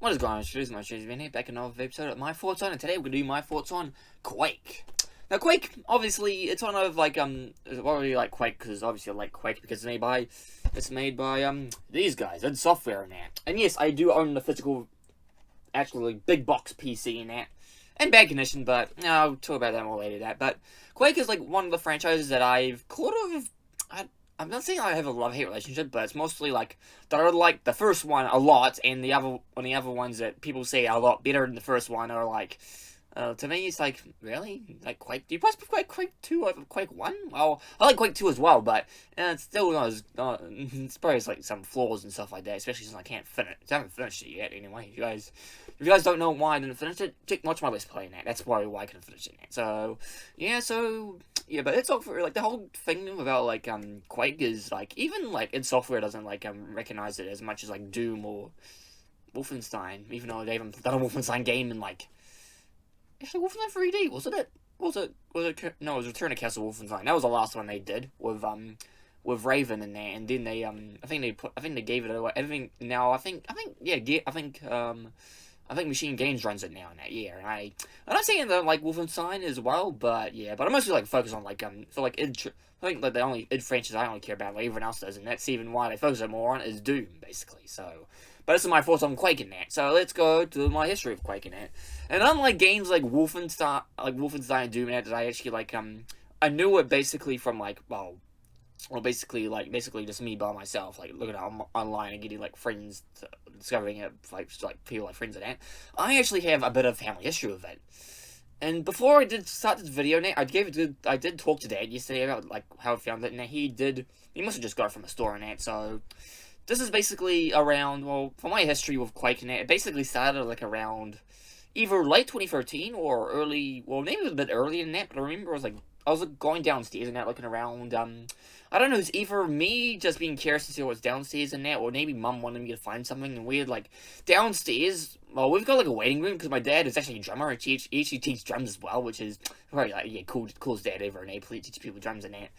What is going on, introducing my James here, back in another episode of My Thoughts On, and today we're going to do my thoughts on Quake. Now, Quake, obviously, it's one of, like, why do you like Quake? Because obviously I like Quake because it's made by, these guys, id Software and that. And yes, I do own the physical, actually, big box PC and that. In bad condition, but, I'll talk about that more later, But Quake is, like, one of the franchises that I've I'm not saying I have a love-hate relationship, but it's mostly like that I like the first one a lot, and the other ones that people say are a lot better than the first one are like, to me it's like, really? Like Quake? Do you possibly play Quake 2 over Quake 1? Well, I like Quake 2 as well, but it's still not as, it's probably like some flaws and stuff like that, especially since I can't finish it. I haven't finished it yet anyway. If you guys don't know why I didn't finish it, watch my Let's Play in that. That's probably why I couldn't finish it. Yeah, but it's Software, like, the whole thing about, like, Quake is, like, even, like, id Software doesn't, like, recognize it as much as, like, Doom or Wolfenstein, even though they haven't done a Wolfenstein game in, like, actually, Wolfenstein 3D, wasn't it? No, it was Return to Castle Wolfenstein. That was the last one they did, with Raven in there, and then they, I think they gave it away, I think Machine Games runs it now in that year, and I'm not saying that like Wolfenstein as well, but yeah, but I'm mostly like focused on like for like id, I think like the only id franchise I only care about, like everyone else does, and that's even why they focus more on is Doom basically. So, but this is my thoughts on Quake in that. So let's go to my history of Quake in that. And unlike games like Wolfenstein and Doom, that I actually like I knew it basically from like basically just me by myself, like looking at it online and getting like friends, discovering it, like people like friends and that. I actually have a bit of family history with it. And before I did start this video, I did talk to Dad yesterday about like how I found it, and he must have just got it from a store and that. So this is basically around, well, for my history with Quake and that, it basically started like around either late 2013 or early, well, maybe it was a bit earlier than that, but I remember I was going downstairs and that, looking around, I don't know, it's either me just being curious to see what's downstairs and that, or maybe Mum wanted me to find something, and we had, like, downstairs, well, we've got, like, a waiting room, because my dad is actually a drummer, and he actually teaches drums as well, which is very, like, yeah, coolest dad ever, and he teaches people drums and that.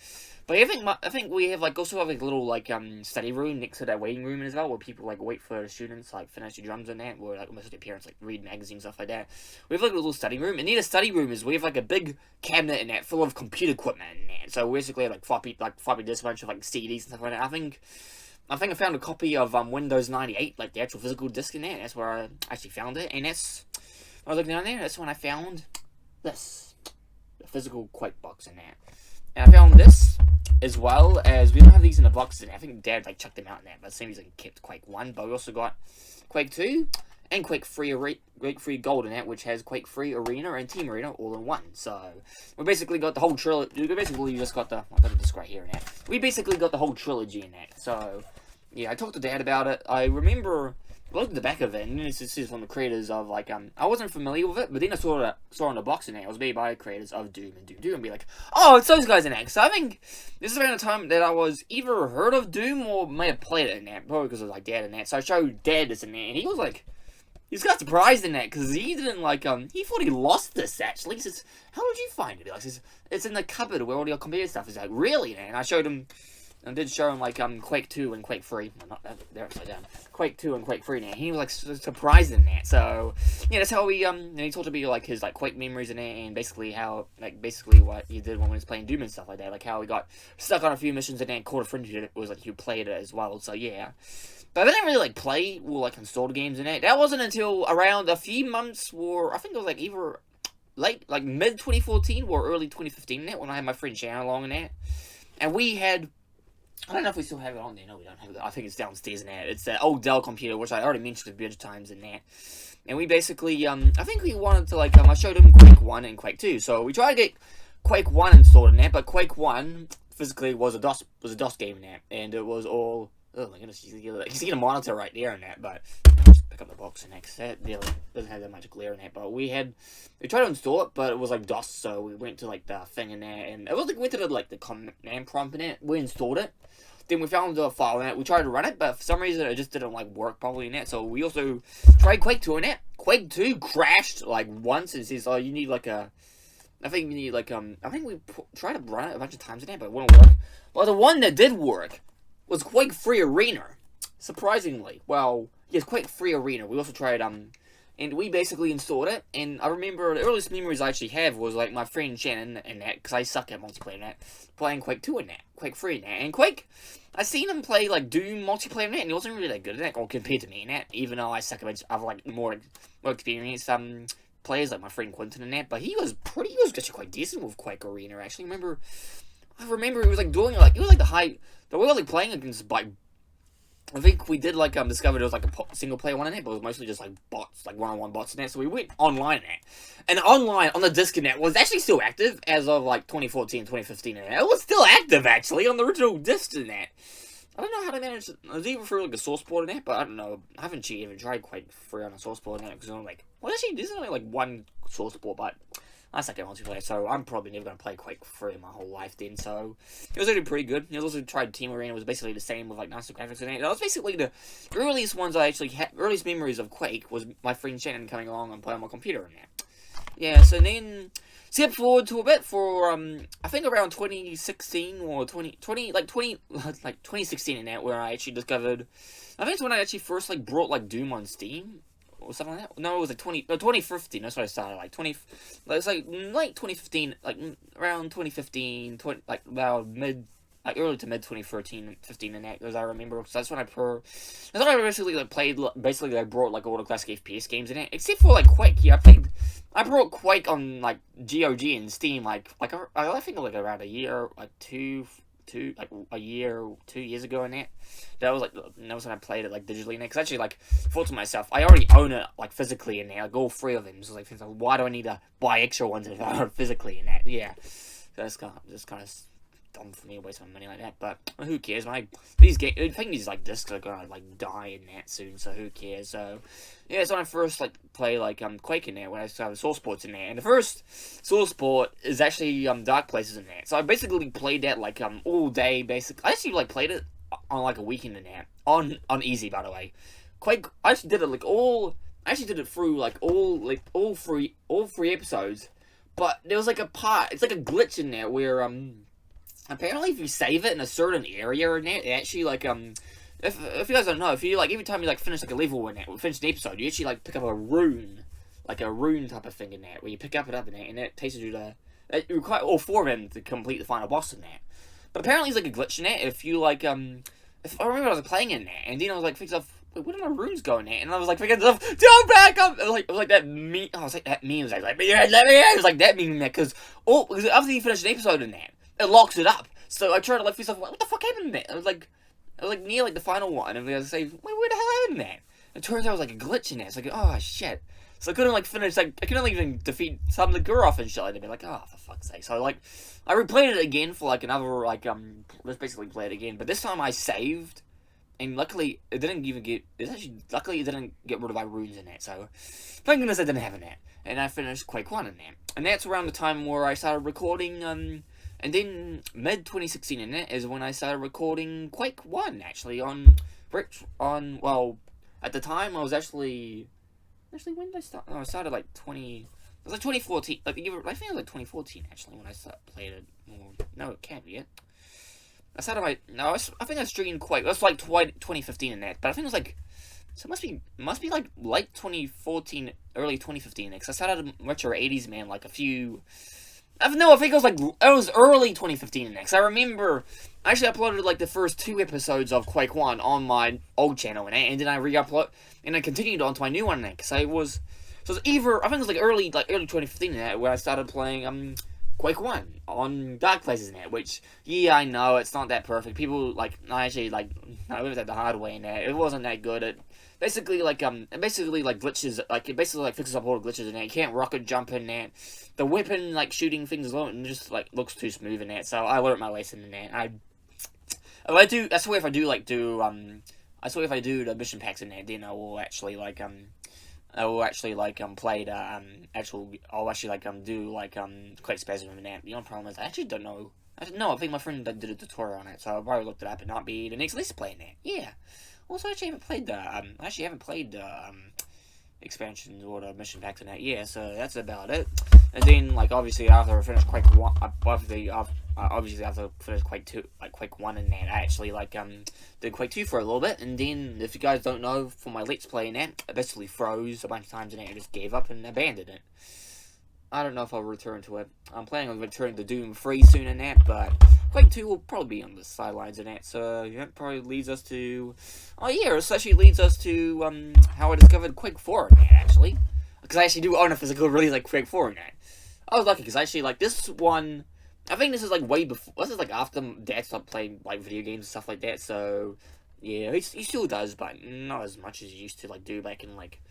But I think we have, like, also have, like, a little, like, study room next to that waiting room as well, where people, like, wait for students, like, finish their drums and that, where, like, most of their parents, like, read magazines and stuff like that. We have, like, a little study room, and near the study room is we have, like, a big cabinet in that full of computer equipment in that. So we basically have, like, floppy disk, a bunch of, like, CDs and stuff like that. I think I found a copy of Windows 98, like, the actual physical disc in there. That's where I actually found it, and that's, when I was looking down there, that's when I found this, the physical Quake box in there. And I found this, as well as, we don't have these in the boxes, and I think Dad, like, chucked them out in there, but it seems like kept Quake 1, but we also got Quake 2, and Quake 3 Gold in that, which has Quake 3 Arena and Team Arena all in one. So, we basically got the whole trilogy, you just got the, I've got the disc right here in that. We basically got the whole trilogy in that, so, yeah, I talked to Dad about it. I remember, I looked at the back of it, and this is one of the creators of, like, I wasn't familiar with it, but then I saw on the box in there, it was made by creators of Doom and Doom, and be like, oh, it's those guys in that. So I think this is around the time that I was either heard of Doom or may have played it in that, probably because of, like, Dad in that. So I showed Dad this in there, and he was like, he's got surprised in that, because he didn't, like, he thought he lost this, actually. He says, how did you find it? He says, it's in the cupboard where all your computer stuff is. Like, really? And I showed him, I did show him, like, Quake 2 and Quake 3. Well, not that, they're upside down. Quake 2 and Quake 3 now. He was, like, surprised in that. So, yeah, that's how and he told me, like, his, like, Quake memories in it, and basically how, like, basically what he did when he was playing Doom and stuff like that. Like, how he got stuck on a few missions and then caught a friend who was, like, who played it as well. So, yeah. But I didn't really, like, play or, like, install the games in it. That wasn't until around a few months, or I think it was, like, either late, like, mid-2014 or early 2015 in it, when I had my friend Shannon along in that. And we had, I don't know if we still have it on there. No, we don't have it. I think it's downstairs in there. It's that old Dell computer, which I already mentioned a bunch of times in there. And we basically, I think we wanted to, like, I showed him Quake 1 and Quake 2. So we tried to get Quake 1 installed in there, but Quake 1 physically was a DOS game in there. And it was all, oh my goodness, you see a monitor right there in that, but I'll just pick up the box next. That really doesn't have that much glare in it, but we tried to install it, but it was like DOS, so we went to like the thing in there, and it was like, we went to the, like, the command prompt in it, we installed it, then we found the file in it, we tried to run it, but for some reason it just didn't, like, work properly in it, so we also tried Quake 2 in it. Quake 2 crashed, like, once, and it says, oh, you need, like, I think we need, like, I think we tried to run it a bunch of times in it, but it wouldn't work. Well, the one that did work was Quake 3 Arena. Surprisingly. Well, yes, Quake 3 Arena. We also tried and we basically installed it. And I remember the earliest memories I actually have was like my friend Shannon in that, because I suck at multiplayer in that, playing Quake 2 in that, Quake 3 in that, and Quake. I seen him play like Doom multiplayer in that, and he wasn't really that good at that, or compared to me in that. Even though I suck at other like more experienced players like my friend Quentin in that, but he was actually quite decent with Quake Arena. Actually, I remember he was like doing like, he was like we were like playing against like, I think we did like discover there was like a single player one in it, but it was mostly just like bots, like one-on-one bots in that. So we went online in it, and online on the DUSK If was actually still active as of like 2014, 2015 in it. It was still active actually on the original DUSK in that. I don't know how to manage it. I was even through like a source board in that, but I don't know. I haven't even tried Quake 3 on a source board in that, because I'm like, well, actually, there's only like one source board, but I suck at multiplayer, so I'm probably never going to play Quake 3 my whole life then, so it was actually pretty good. I also tried Team Arena, it was basically the same with like nicer graphics in it. That was basically the earliest ones I actually had, earliest memories of Quake was my friend Shannon coming along and playing on my computer in that. Yeah, so then, skip forward to a bit for, I think around 2016 or 2016 in that, where I actually discovered, I think it's when I actually first like brought like Doom on Steam. Or something like that. No, it was like 2015. That's what I started. Like it's like late 2015, like around 2015, like about early to mid 2013, 15 in that, as I remember. Because that's when I basically like played. Basically, I brought like all the classic FPS games in it, except for like Quake. Yeah, I brought Quake on like GOG and Steam. I think like around a year, like like a year or 2 years ago in that. That was when I played it like digitally in there. Because actually, like, thought to myself, I already own it like physically in there, like all three of them. So like, why do I need to buy extra ones if I own it physically in that? Yeah, so that's kind of dumb for me to waste my money like that. But who cares? These games, I think these like discs are gonna like die in that soon. So who cares? So yeah, it's when I first like play like Quake in there, when I started source ports in there, and the first source port is actually Dark Places in there. So I basically played that like all day. Basically, I actually like played it on like a weekend in there on easy, by the way. Quake, I actually did it like I actually did it through like all three episodes. But there was like a part, it's like a glitch in there where apparently if you save it in a certain area in there, it actually like if you guys don't know, if you like every time you like finish like a level in that, finish an episode, you actually like pick up a rune, like a rune type of thing in there, where you pick up it up in there, and it takes you to it require all four of them to complete the final boss in there. But apparently it's like a glitch in there. If you like if I remember I was playing in there, and then I was like thinking stuff, wait, where did my runes go in there? And I was like thinking stuff, don't back up. It was like that meme. I was like that meme was like let me in. It was like that meme in there because after you finish an episode in there, it locks it up. So I tried to like figure stuff. What the fuck happened in there? I was like near like the final one, and I was like, wait, where the hell happened in there? It turns out it was like a glitch in there. It's like, oh shit. So I couldn't like finish, like I couldn't even defeat some of the Gurov and shit like that. Like, oh, for fuck's sake. So like I replayed it again for like another like let's basically play it again. But this time I saved, and luckily it didn't even get luckily it didn't get rid of my runes in that. So thank goodness I didn't have in that. And I finished Quake 1 in there. And that's around the time where I started recording and then mid 2016 in it is when I started recording Quake 1 actually on well, at the time I was actually when did I start? No, I started like it was like 2014. Like I think it was like 2014 actually when I started playing it. No, it can't be it. I think I streamed Quake. It was like 2015 in that, but I think it was like, so it must be like late 2014, early 2015. Because I started Retro 80s Man like a few. I think it was early 2015 in that. Because I remember I actually uploaded like the first 2 episodes of Quake 1 on my old channel in it, and then I re-upload and I continued on to my new one in it. Because it was either I think it was like early 2015 in that where I started playing Quake 1 on Dark Places in that, which, yeah, I know, it's not that perfect. People, like, I lived at the hard way in that. It wasn't that good. It basically, glitches, like, it basically, like, fixes up all the glitches in that. You can't rocket jump in that. The weapon, like, shooting things alone just, like, looks too smooth in that. So I learned my lesson in that. I swear if I do the mission packs in there, then I will actually, like, play the, I'll actually, like, do, like, Quake Spasm in that. The only problem is, I actually don't know. I think my friend did a tutorial on it, so I'll probably look it up and not be the next list playing that. Yeah. Also, I actually haven't played the, expansions or the mission packs in that. Yeah, so that's about it. And then, like, obviously, after I finished Quake 1, obviously after finished Quake 2, like Quake 1 and that, I actually did Quake 2 for a little bit, and then if you guys don't know, for my Let's Play in that, I basically froze a bunch of times and I just gave up and abandoned it. I don't know if I'll return to it. I'm planning on returning to Doom 3 soon in that, but Quake 2 will probably be on the sidelines in that, so yeah, it probably leads us to... Oh yeah, it actually leads us to how I discovered Quake 4 in that, actually. Because I actually do own a physical release like Quake 4 in that. I was lucky, because actually, like, this one... I think this is, like, way before... This is, like, after Dad stopped playing, like, video games and stuff like that, so... Yeah, he still does, but not as much as he used to, like, do back in, like...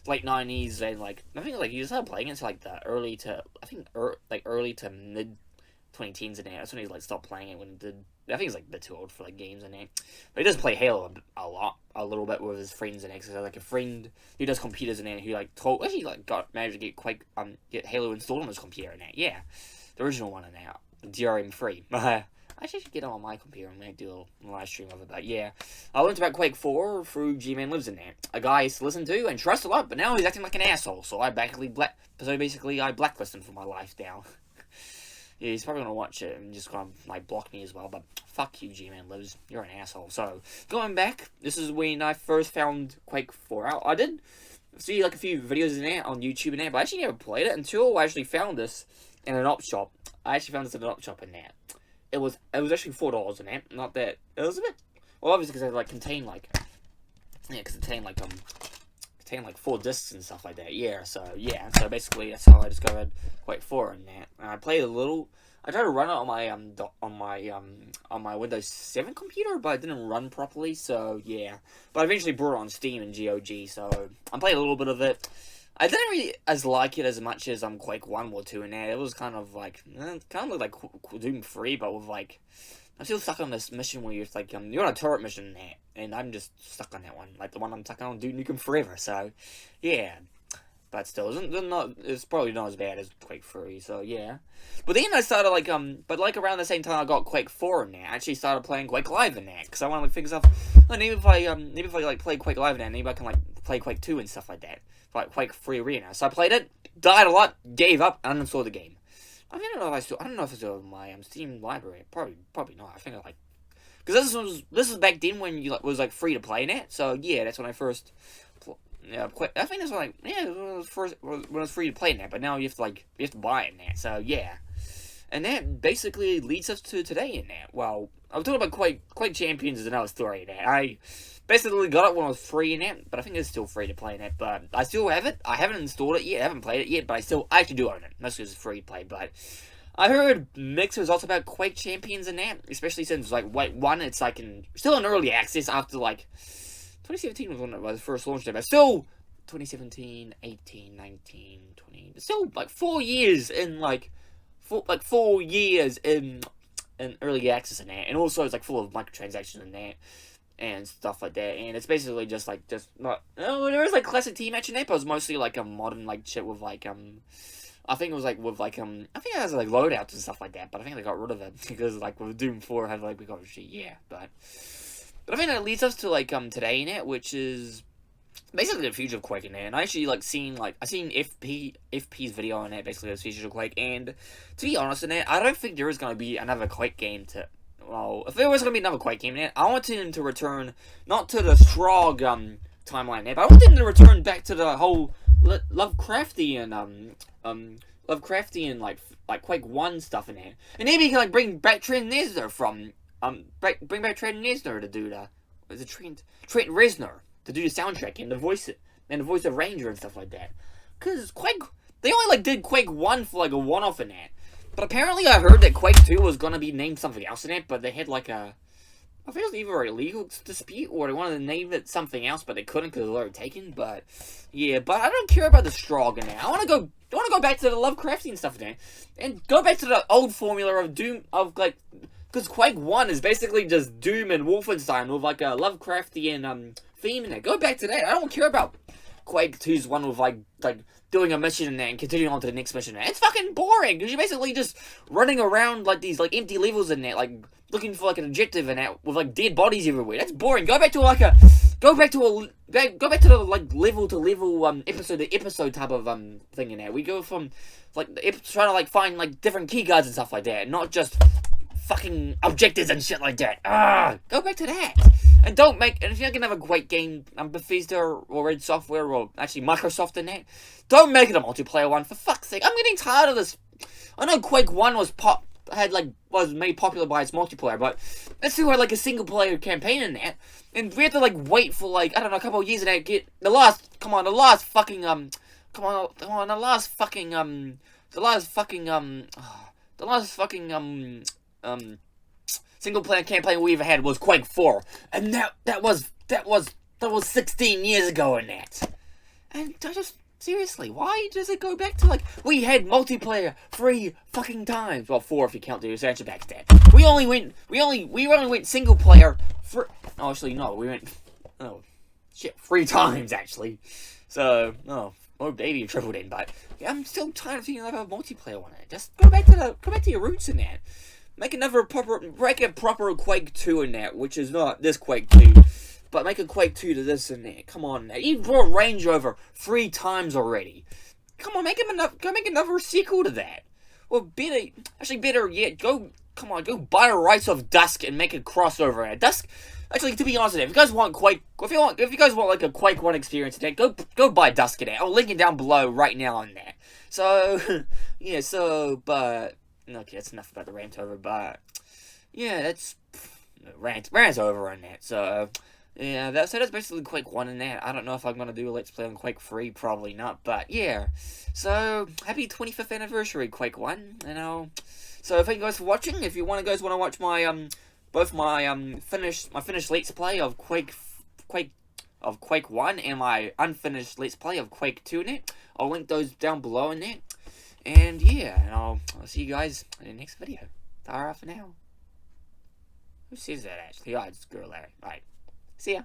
late 90s, and like I think like he started playing it to like the early to early to mid 2010s, and that's when he like stopped playing it when he did. I think he's like a bit too old for like games and that. But he does play Halo a little bit with his friends and that. So like a friend who does computers and that, who like actually like managed to get Halo installed on his computer and that. Yeah, the original one and that, the DRM3. I actually should get it on my computer and maybe do a live stream of it, but yeah. I learned about Quake 4 through G-Man Lives in there. A guy I used to listen to and trust a lot, but now he's acting like an asshole, so I basically blacklist him for my life now. Yeah, he's probably gonna watch it and just gonna like block me as well, but fuck you, G-Man Lives. You're an asshole. So, going back, this is when I first found Quake 4 out. I did see like a few videos in there on YouTube and there, but I actually never played it until I actually found this in an op shop. I actually found this in an op shop in there. It was actually $4 in that. Not that it was a bit. Well, obviously because it like contained like 4 discs and stuff like that. Yeah. So yeah. So basically that's how I discovered Quake 4 in that. And I played a little. I tried to run it on my Windows 7 computer, but it didn't run properly. So yeah. But I eventually brought it on Steam and GOG. So I played a little bit of it. I didn't really like it as much as Quake 1 or 2 in there. It was kind of like Doom 3, but with like I'm still stuck on this mission where you're like you're on a turret mission in there, and I'm just stuck on that one, like the one I'm stuck on, Duke Nukem Forever. So yeah, but still, it's probably not as bad as Quake 3. So yeah, but then I started but like around the same time I got Quake 4 in there, I actually started playing Quake Live in there because I want to like figure stuff. Like, maybe if I like play Quake Live in there, maybe I can like play Quake 2 and stuff like that. Like Quake 3 Arena. So I played it, died a lot, gave up, and uninstalled the game. I don't know if it's still in my Steam library. Probably not. I think because this was back then when you was like free to play in it. So yeah, that's when I first. Yeah, I think that's when it was when it was free to play in that. But now you have to buy it in that. So yeah, and that basically leads us to today in that. Well, I was talking about Quake Champions is another story in that. I basically got it when it was free in it, but I think it's still free to play in it. But I still have it. I haven't installed it yet. I haven't played it yet, but I actually do own it. Mostly it's free to play. But I heard mixed results about Quake Champions in that, especially since like Quake 1, it's like still in early access after like 2017 was when it was first launched, but still 2017, 18, 19, 20. It's still like 4 years in 4 years in early access in that, and also it's like full of microtransactions in that and stuff like that, and it's basically just not. Oh, there was like classic team match in that, but it was mostly like a modern like shit with like I think it was like with like I think it has like loadouts and stuff like that, but I think they got rid of it because like with Doom 4 had like we got shit, yeah, but I think that leads us to like today in it, which is basically the future of Quake in there. And I actually I seen FP's video on it, basically the future of Quake, and to be honest in it, I don't think there is gonna be another Quake game to. Well, if there was going to be another Quake game in it, I wanted him to return, not to the Strog timeline there, but I wanted him to return back to the whole Lovecraftian like Quake 1 stuff in there. And maybe he can like bring back Trent Reznor bring back Trent Reznor to do Trent Reznor to do the soundtrack and the voice of Ranger and stuff like that. Cause Quake, they only did Quake 1 for like a one-off in that. But apparently I heard that Quake 2 was going to be named something else in it, but they had I think it was either a legal dispute or they wanted to name it something else, but they couldn't because it was already taken. But yeah, but I don't care about the Strog in there. I want to go back to the Lovecraftian stuff in there and go back to the old formula of Doom because Quake 1 is basically just Doom and Wolfenstein with like a Lovecraftian theme in there. Go back to that. I don't care about Quake 2's one with like doing a mission in there and continuing on to the next mission in there. It's fucking boring because you're basically just running around like these like empty levels in there, like looking for like an objective in that with like dead bodies everywhere. That's boring. Go back to the like level to level episode to episode type of thing in there. We go from like trying to like find like different key guards and stuff like that, not just fucking objectives and shit like that. Go back to that. And don't make, and if you're gonna have a great game, Bethesda or Red Software or actually Microsoft in that, don't make it a multiplayer one, for fuck's sake. I'm getting tired of this. I know Quake 1 was made popular by its multiplayer, but let's do like a single player campaign in that. And we have to like wait for like, I don't know, a couple of years and get the last fucking single player campaign we ever had was Quake 4. And that was 16 years ago in that. And I just seriously, why does it go back to like we had multiplayer 3 fucking times? Well, 4 if you count the expansion pack stat. We only went single player for actually no, we went 3 times actually. So maybe you tripled in, but yeah, I'm still tired of seeing like a multiplayer one. Just go back to your roots in that. Make a proper Quake 2 in that, which is not this Quake 2. But make a Quake 2 to this and that. Come on, now. You brought Range over 3 times already. Come on, go make another sequel to that. Or better yet, go buy the rights of DUSK and make a crossover. And DUSK, actually, to be honest with you, if you guys want Quake, if you guys want like a Quake 1 experience in that, go buy DUSK in that. I'll link it down below right now on that. So, yeah, but okay, that's enough about the rant over. But yeah, that's rant's over on that. So. Yeah, that's basically Quake 1 in that. I don't know if I'm going to do a Let's Play on Quake 3, probably not, but yeah. So, happy 25th anniversary, Quake 1, so thank you guys for watching. If you guys want to watch my, both my, finished Let's Play of Quake 1 and my unfinished Let's Play of Quake 2 in it, I'll link those down below in there. And yeah, and I'll see you guys in the next video. Ta-ra for now. Who says that, actually? Oh, it's Girl Larry. Right. See ya.